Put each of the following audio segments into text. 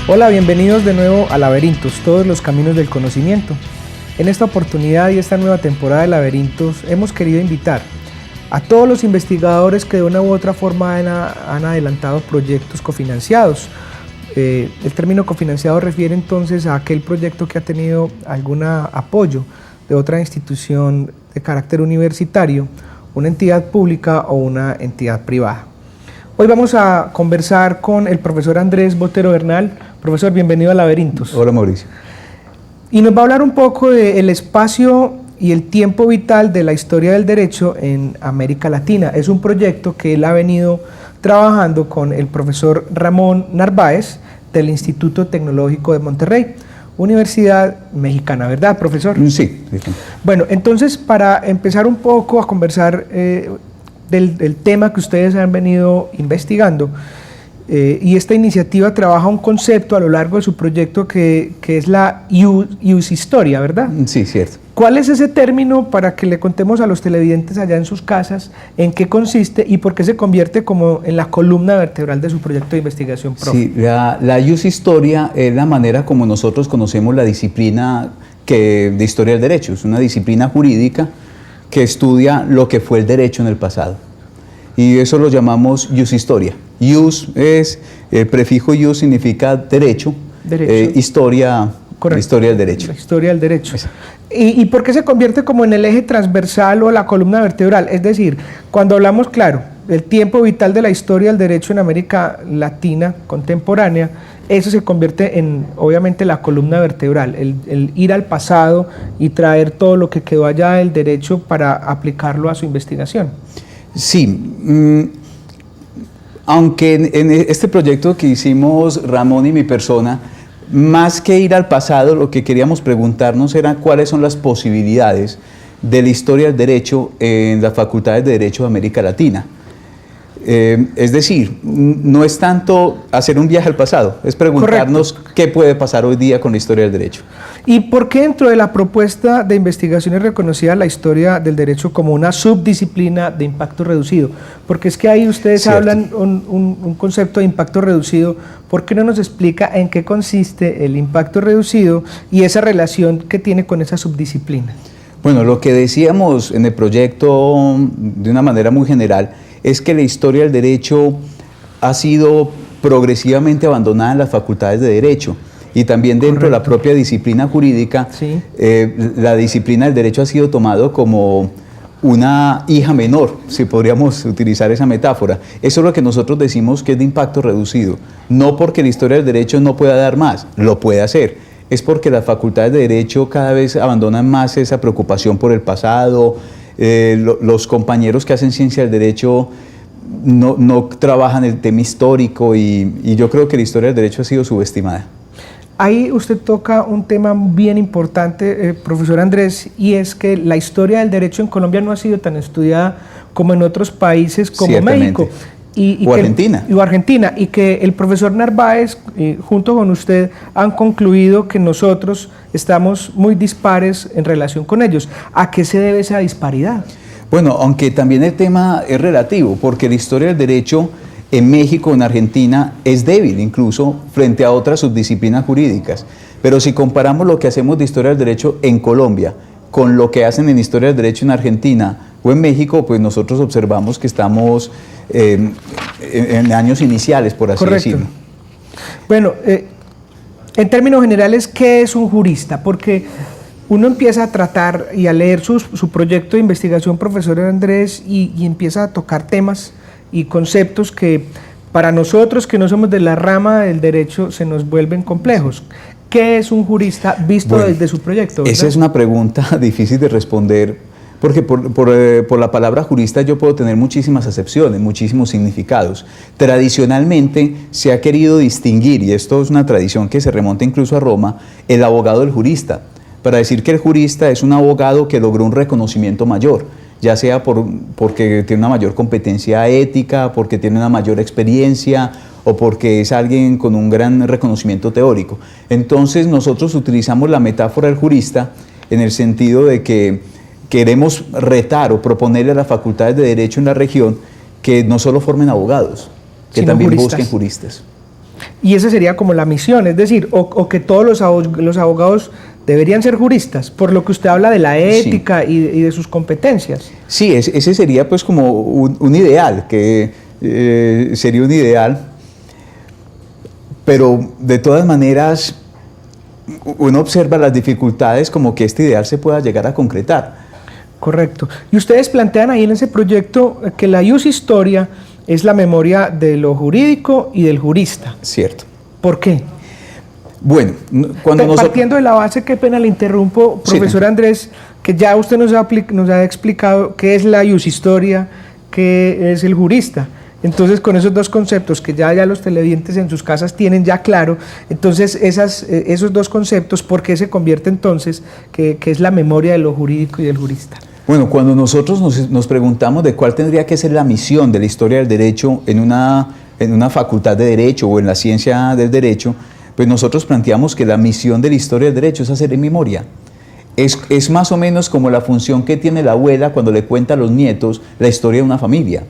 Hola, bienvenidos de nuevo a Laberintos, todos los caminos del conocimiento. En esta oportunidad y esta nueva temporada de Laberintos hemos querido invitar a todos los investigadores que de una u otra forma han adelantado proyectos cofinanciados. El término cofinanciado refiere entonces a aquel proyecto que ha tenido algún apoyo de otra institución de carácter universitario, una entidad pública o una entidad privada. Hoy vamos a conversar con el profesor Andrés Botero Bernal. Profesor, bienvenido a Laberintos. Hola, Mauricio. Y nos va a hablar un poco del espacio y el tiempo vital de la historia del derecho en América Latina. Es un proyecto que él ha venido trabajando con el profesor Ramón Narváez del Instituto Tecnológico de Monterrey, Universidad Mexicana, ¿verdad, profesor? Sí. Bueno, entonces para empezar un poco a conversar del tema que ustedes han venido investigando, y esta iniciativa trabaja un concepto a lo largo de su proyecto que es la Historia, ¿verdad? Sí, cierto. ¿Cuál es ese término para que le contemos a los televidentes allá en sus casas en qué consiste y por qué se convierte como en la columna vertebral de su proyecto de investigación, profe? Sí, la Historia es la manera como nosotros conocemos la disciplina de historia del derecho. Es una disciplina jurídica que estudia lo que fue el derecho en el pasado. Y eso lo llamamos Historia. El prefijo ius significa derecho. Historia, correcto. Historia del derecho. La historia del derecho. ¿Y por qué se convierte como en el eje transversal o la columna vertebral? Es decir, cuando hablamos, claro, del tiempo vital de la historia del derecho en América Latina contemporánea, eso se convierte en, obviamente, la columna vertebral, el ir al pasado y traer todo lo que quedó allá del derecho para aplicarlo a su investigación. Sí, aunque en este proyecto que hicimos Ramón y mi persona, más que ir al pasado, lo que queríamos preguntarnos era cuáles son las posibilidades de la historia del derecho en las facultades de Derecho de América Latina. Es decir, no es tanto hacer un viaje al pasado, es preguntarnos qué puede pasar hoy día con la historia del derecho. ¿Y por qué dentro de la propuesta de investigación es reconocida la historia del derecho como una subdisciplina de impacto reducido? Porque es que ahí ustedes hablan un concepto de impacto reducido. ¿Por qué no nos explica en qué consiste el impacto reducido y esa relación que tiene con esa subdisciplina? Bueno, lo que decíamos en el proyecto de una manera muy general es que la historia del derecho ha sido progresivamente abandonada en las facultades de derecho y también dentro de la propia disciplina jurídica. Sí. La disciplina del derecho ha sido tomado como una hija menor, si podríamos utilizar esa metáfora. Eso es lo que nosotros decimos que es de impacto reducido, no porque la historia del derecho no pueda dar más, lo puede hacer, es porque las facultades de derecho cada vez abandonan más esa preocupación por el pasado. Los compañeros que hacen ciencia del derecho no trabajan el tema histórico y yo creo que la historia del derecho ha sido subestimada. Ahí usted toca un tema bien importante, profesor Andrés, y es que la historia del derecho en Colombia no ha sido tan estudiada como en otros países como México. O Argentina, y que el profesor Narváez, junto con usted, han concluido que nosotros estamos muy dispares en relación con ellos. ¿A qué se debe esa disparidad? Bueno, aunque también el tema es relativo, porque la historia del derecho en México, en Argentina, es débil incluso frente a otras subdisciplinas jurídicas. Pero si comparamos lo que hacemos de historia del derecho en Colombia con lo que hacen en historia del derecho en Argentina o en México, pues nosotros observamos que estamos en años iniciales, por así decirlo. Bueno, en términos generales, ¿qué es un jurista? Porque uno empieza a tratar y a leer su proyecto de investigación, profesor Andrés, y empieza a tocar temas y conceptos que para nosotros que no somos de la rama del derecho se nos vuelven complejos. ¿Qué es un jurista visto desde su proyecto, verdad? Esa es una pregunta difícil de responder, porque por la palabra jurista yo puedo tener muchísimas acepciones, muchísimos significados. Tradicionalmente se ha querido distinguir, y esto es una tradición que se remonta incluso a Roma, el abogado del jurista, para decir que el jurista es un abogado que logró un reconocimiento mayor, ya sea porque tiene una mayor competencia ética, porque tiene una mayor experiencia o porque es alguien con un gran reconocimiento teórico. Entonces nosotros utilizamos la metáfora del jurista en el sentido de que queremos retar o proponerle a las facultades de Derecho en la región que no solo formen abogados, que también busquen juristas. Y esa sería como la misión, es decir, o que todos los abogados deberían ser juristas, por lo que usted habla de la ética sí. y de sus competencias. Sí, ese sería pues como un ideal, que sería un ideal, pero de todas maneras uno observa las dificultades como que este ideal se pueda llegar a concretar. Correcto. Y ustedes plantean ahí en ese proyecto que la ius historia es la memoria de lo jurídico y del jurista. Cierto. ¿Por qué? Bueno, partiendo de la base, qué pena le interrumpo, profesor sí. Andrés, que ya usted nos ha explicado qué es la ius historia, qué es el jurista. Entonces, con esos dos conceptos que ya los televidentes en sus casas tienen ya claro, entonces esos dos conceptos, ¿por qué se convierte entonces que es la memoria de lo jurídico y del jurista? Bueno, cuando nosotros nos preguntamos de cuál tendría que ser la misión de la historia del derecho en una facultad de derecho o en la ciencia del derecho, pues nosotros planteamos que la misión de la historia del derecho es hacer en memoria. Es más o menos como la función que tiene la abuela cuando le cuenta a los nietos la historia de una familia.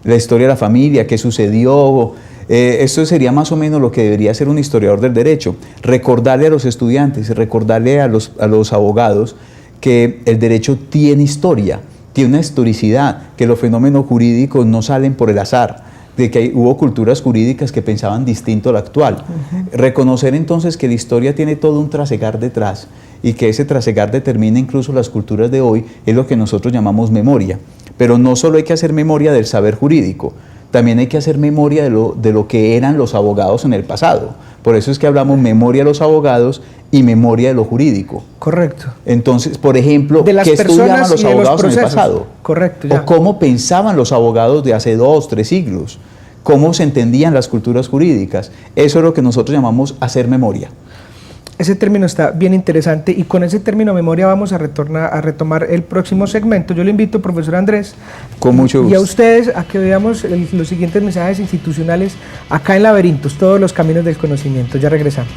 La historia de la familia, qué sucedió. Esto sería más o menos lo que debería ser un historiador del derecho. Recordarle a los estudiantes, recordarle a los abogados que el derecho tiene historia, tiene una historicidad, que los fenómenos jurídicos no salen por el azar, de que hubo culturas jurídicas que pensaban distinto a la actual. Reconocer entonces que la historia tiene todo un trasegar detrás y que ese trasegar determina incluso las culturas de hoy es lo que nosotros llamamos memoria. Pero no solo hay que hacer memoria del saber jurídico, también hay que hacer memoria de lo que eran los abogados en el pasado. Por eso es que hablamos memoria de los abogados y memoria de lo jurídico. Correcto. Entonces, por ejemplo, ¿qué estudiaban los abogados en el pasado? Correcto. Ya. O cómo pensaban los abogados de hace 2, 3 siglos. Cómo se entendían las culturas jurídicas. Eso es lo que nosotros llamamos hacer memoria. Ese término está bien interesante y con ese término memoria vamos a retomar el próximo segmento. Yo le invito, profesor Andrés, con mucho gusto, y a ustedes a que veamos los siguientes mensajes institucionales acá en Laberintos, todos los caminos del conocimiento. Ya regresamos.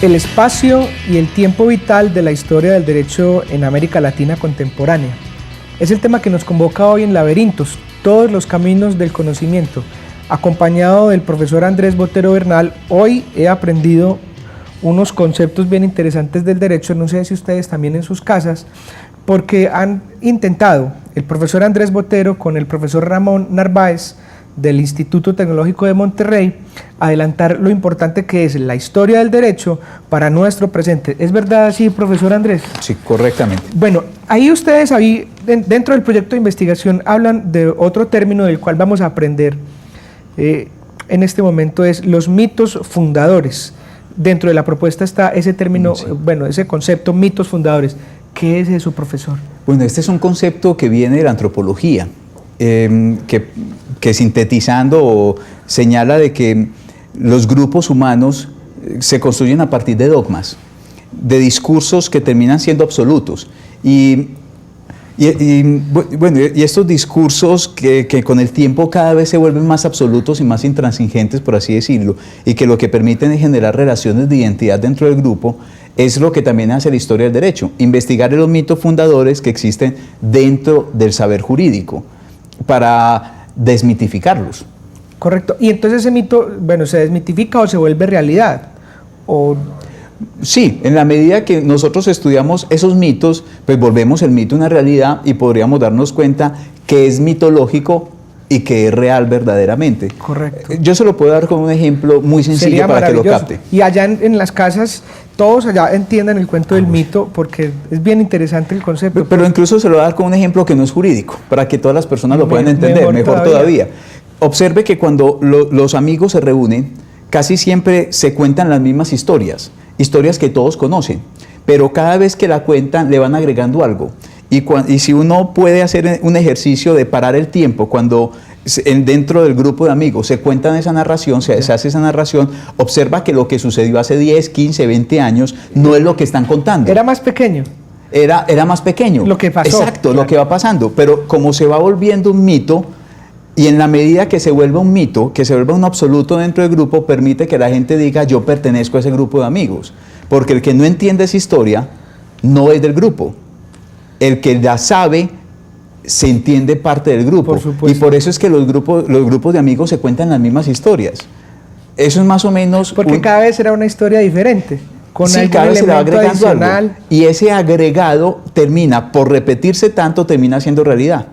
El espacio y el tiempo vital de la historia del derecho en América Latina contemporánea. Es el tema que nos convoca hoy en Laberintos, todos los caminos del conocimiento. Acompañado del profesor Andrés Botero Bernal, hoy he aprendido unos conceptos bien interesantes del derecho, no sé si ustedes también en sus casas, porque han intentado, el profesor Andrés Botero con el profesor Ramón Narváez, del Instituto Tecnológico de Monterrey, adelantar lo importante que es la historia del derecho para nuestro presente. ¿Es verdad así, profesor Andrés? Sí, correctamente. Bueno, ahí ustedes, dentro del proyecto de investigación, hablan de otro término del cual vamos a aprender en este momento, es los mitos fundadores. Dentro de la propuesta está ese término, sí. Bueno, ese concepto, mitos fundadores. ¿Qué es eso, profesor? Bueno, este es un concepto que viene de la antropología, que sintetizando señala de que los grupos humanos se construyen a partir de dogmas, de discursos que terminan siendo absolutos. Y estos discursos que con el tiempo cada vez se vuelven más absolutos y más intransigentes, por así decirlo, y que lo que permiten es generar relaciones de identidad dentro del grupo, es lo que también hace la historia del derecho, investigar los mitos fundadores que existen dentro del saber jurídico, para desmitificarlos. Correcto. Y entonces ese mito, bueno, ¿se desmitifica o se vuelve realidad? ¿O Sí, en la medida que nosotros estudiamos esos mitos, pues volvemos el mito una realidad y podríamos darnos cuenta que es mitológico y que es real verdaderamente. Correcto. Yo se lo puedo dar con un ejemplo muy sencillo. Sería para que lo capte. Y allá en las casas, todos allá entiendan el cuento del mito, porque es bien interesante el concepto. Pero incluso se lo voy a dar con un ejemplo que no es jurídico, para que todas las personas lo puedan entender, mejor todavía. Observe que cuando los amigos se reúnen, casi siempre se cuentan las mismas historias que todos conocen, pero cada vez que la cuentan le van agregando algo. Y si uno puede hacer un ejercicio de parar el tiempo, cuando dentro del grupo de amigos, se cuentan esa narración, se hace esa narración, observa que lo que sucedió hace 10, 15, 20 años no es lo que están contando. Era más pequeño. Era más pequeño. Lo que pasó. Exacto, claro. Lo que va pasando. Pero como se va volviendo un mito, y en la medida que se vuelva un mito, que se vuelva un absoluto dentro del grupo, permite que la gente diga, yo pertenezco a ese grupo de amigos. Porque el que no entiende esa historia no es del grupo. El que la sabe se entiende parte del grupo. Por supuesto. Y por eso es que los grupos de amigos se cuentan las mismas historias. Eso es más o menos... Porque cada vez era una historia diferente. Con sí, cada vez se le va agregando adicional. Algo. Y ese agregado termina, por repetirse tanto, termina siendo realidad.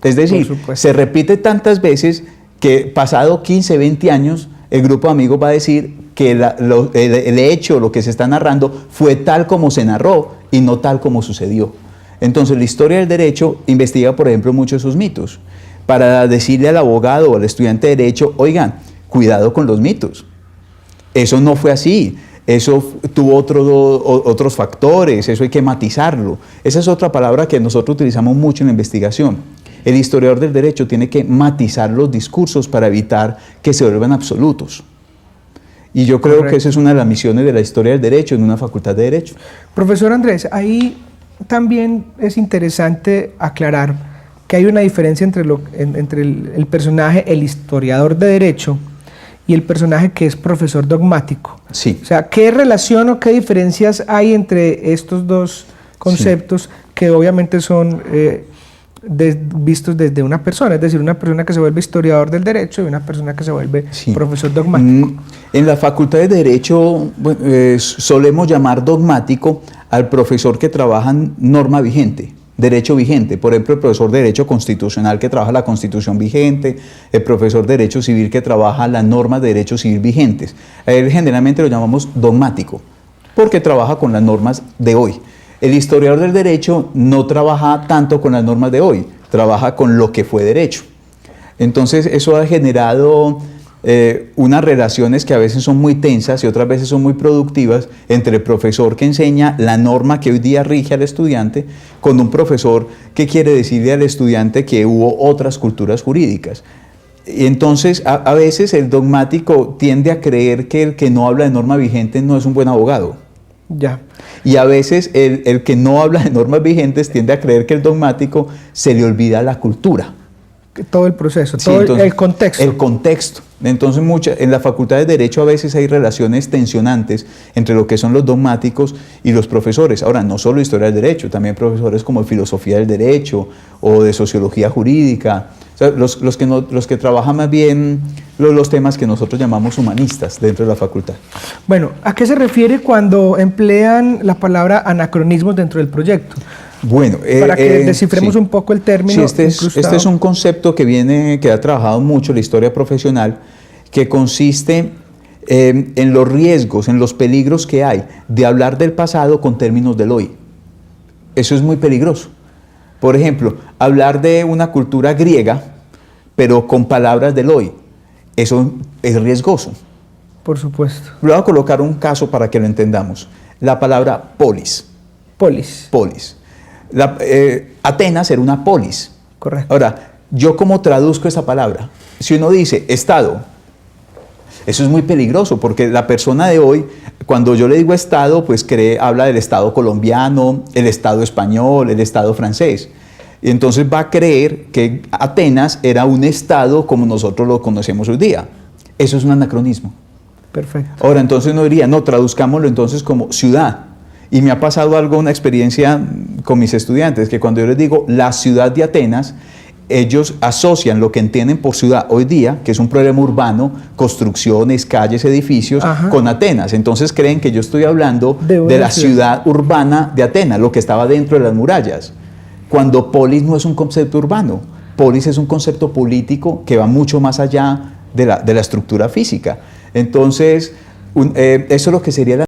Es decir, se repite tantas veces que pasado 15, 20 años, el grupo de amigos va a decir que el hecho, lo que se está narrando, fue tal como se narró y no tal como sucedió. Entonces, la historia del derecho investiga, por ejemplo, muchos de esos mitos, para decirle al abogado o al estudiante de derecho, oigan, cuidado con los mitos. Eso no fue así. Eso tuvo otros factores, eso hay que matizarlo. Esa es otra palabra que nosotros utilizamos mucho en la investigación. El historiador del derecho tiene que matizar los discursos para evitar que se vuelvan absolutos. Y yo creo que esa es una de las misiones de la historia del derecho en una facultad de derecho. Profesor Andrés, ahí también es interesante aclarar que hay una diferencia entre el personaje, el historiador de derecho, y el personaje que es profesor dogmático. Sí. O sea, ¿qué relación o qué diferencias hay entre estos dos conceptos que obviamente son vistos desde una persona? Es decir, una persona que se vuelve historiador del derecho y una persona que se vuelve profesor dogmático. En la facultad de derecho solemos llamar dogmático al profesor que trabaja en norma vigente, derecho vigente. Por ejemplo, el profesor de derecho constitucional que trabaja la constitución vigente, el profesor de derecho civil que trabaja las normas de derecho civil vigentes. A él generalmente lo llamamos dogmático, porque trabaja con las normas de hoy. El historiador del derecho no trabaja tanto con las normas de hoy, trabaja con lo que fue derecho. Entonces eso ha generado unas relaciones que a veces son muy tensas y otras veces son muy productivas entre el profesor que enseña la norma que hoy día rige al estudiante con un profesor que quiere decirle al estudiante que hubo otras culturas jurídicas. Y entonces a veces el dogmático tiende a creer que el que no habla de norma vigente no es un buen abogado. Ya. Y a veces el que no habla de normas vigentes tiende a creer que el dogmático se le olvida la cultura. Todo el proceso, Sí, todo entonces, el contexto. El contexto. Entonces en la facultad de Derecho a veces hay relaciones tensionantes entre lo que son los dogmáticos y los profesores. Ahora, no solo historia del derecho, también profesores como de filosofía del derecho o de sociología jurídica. O sea, los que trabajan más bien los temas que nosotros llamamos humanistas dentro de la facultad. Bueno, ¿a qué se refiere cuando emplean la palabra anacronismos dentro del proyecto? Bueno, para que descifremos un poco el término. Sí, este es un concepto que ha trabajado mucho la historia profesional, que consiste en los riesgos, en los peligros que hay de hablar del pasado con términos del hoy. Eso es muy peligroso. Por ejemplo, hablar de una cultura griega, pero con palabras del hoy, eso es riesgoso. Por supuesto. Le voy a colocar un caso para que lo entendamos. La palabra polis. Polis. Polis. Atenas era una polis. Correcto. Ahora, ¿yo cómo traduzco esa palabra? Si uno dice Estado, eso es muy peligroso porque la persona de hoy, cuando yo le digo Estado, pues habla del Estado colombiano, el Estado español, el Estado francés. Y entonces va a creer que Atenas era un Estado como nosotros lo conocemos hoy día. Eso es un anacronismo. Perfecto. Ahora, entonces uno diría, no, traduzcámoslo entonces como ciudad. Y me ha pasado una experiencia con mis estudiantes, que cuando yo les digo la ciudad de Atenas, ellos asocian lo que entienden por ciudad hoy día, que es un problema urbano, construcciones, calles, edificios, con Atenas. Entonces creen que yo estoy hablando de la ciudad urbana de Atenas, lo que estaba dentro de las murallas. Cuando polis no es un concepto urbano, polis es un concepto político que va mucho más allá de la estructura física. Entonces, eso es lo que sería